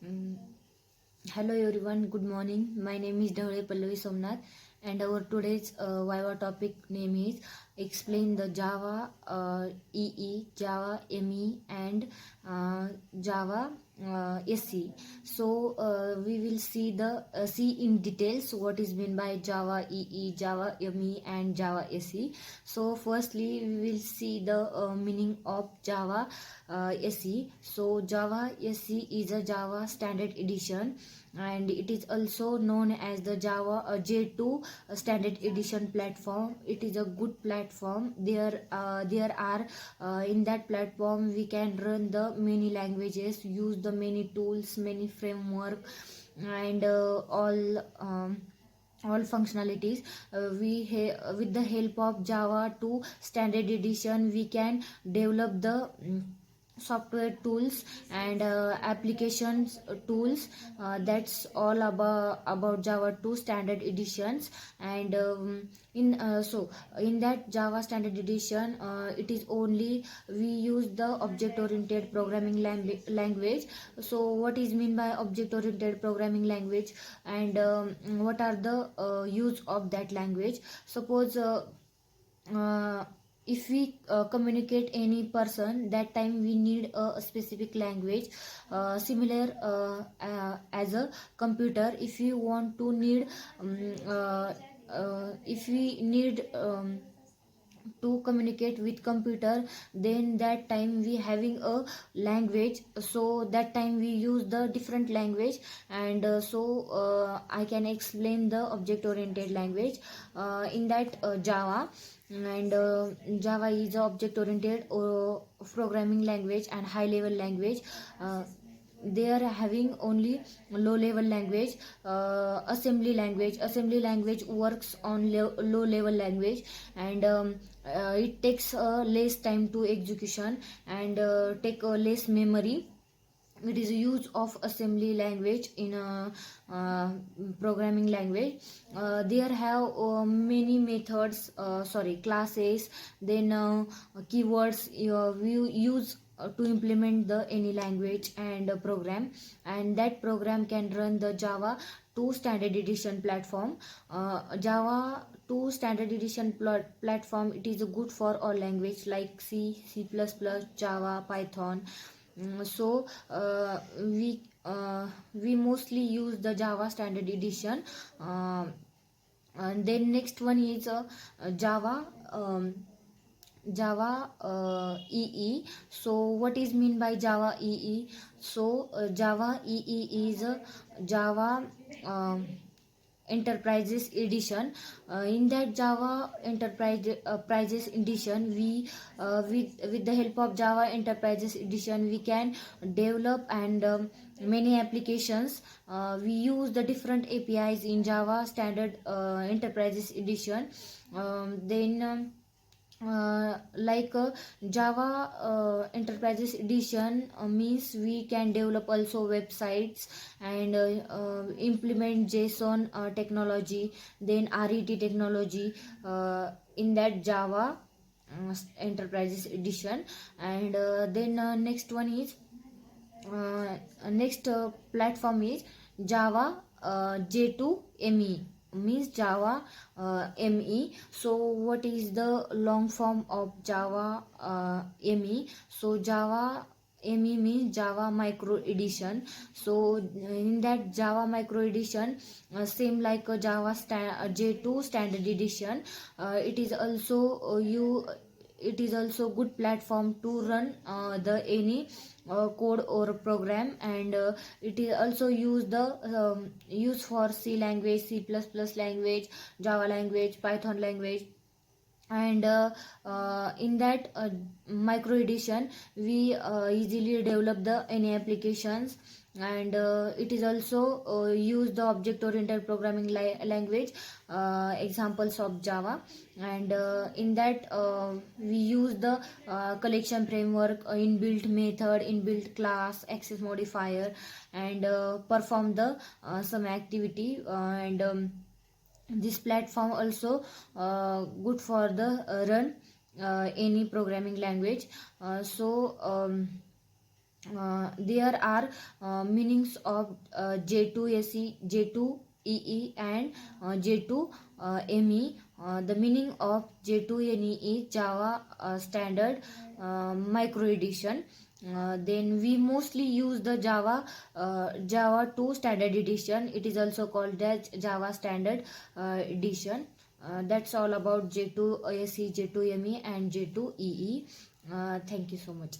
Mm, Hello everyone, good morning. My name is Dhawale Pallavi Somnath, and our today's Viva topic name is explain the Java EE, Java ME, and Java SE. So we will see in details what is meant by Java EE, Java ME, and Java SE. So firstly, we will see the meaning of Java SE. So Java SE is a Java Standard Edition, and it is also known as the Java J2 Standard Edition platform. It is a good platform. There are in that platform we can run the many languages, use the many tools, many framework, and all functionalities. With the help of Java 2 Standard Edition, we can develop the software tools and applications tools. That's all about Java 2 Standard Editions. And in so in that Java Standard Edition, it is only we use the object oriented programming language. So what is mean by object oriented programming language, and what are the use of that language? Suppose uh, if we communicate any person, that time we need a specific language, similar as a computer. If we want to need if we need to communicate with computer, then that time we having a language, so that time we use the different language. And I can explain the object oriented language in that Java. And Java is a object oriented programming language and high level language. They are having only low level language, assembly language works on low level language. And it takes less time to execution, and take less memory. It is a use of assembly language in a programming language. There have many methods, sorry, classes, then keywords we use to implement the any language and program. And that program can run the Java 2 Standard Edition platform. Java 2 Standard Edition platform, it is good for all language like C, C++, Java, Python. So we mostly use the Java Standard Edition. And then next one is Java EE. So what is mean by Java EE? So Java EE is Java Enterprises Edition. In that Java Enterprises Edition, we with the help of Java Enterprises Edition, we can develop and many applications. We use the different APIs in Java Standard Enterprises Edition. Then like Java Enterprises Edition means we can develop also websites, and implement JSON technology, then RET technology in that Java Enterprises Edition. And then next one is next platform is Java J2 ME, means Java ME. So what is the long form of Java ME? So Java ME means Java Micro Edition. So in that Java Micro Edition, same like a J2 Standard Edition, it is also it is also good platform to run the any code or program. And it is also used for C language, C++ language, Java language, Python language. And in that micro edition, we easily develop the any applications. And it is also use the object oriented programming language, examples of Java. And in that we use the collection framework, inbuilt method, inbuilt class, access modifier, and perform the some activity. And this platform also good for the run any programming language. So There are meanings of J2SE, J2EE, and J2ME. The meaning of J2NE is Java Standard Micro Edition. Then we mostly use the Java 2 Standard Edition. It is also called as Java Standard Edition. That's all about J2SE, J2ME, and J2EE. Thank you so much.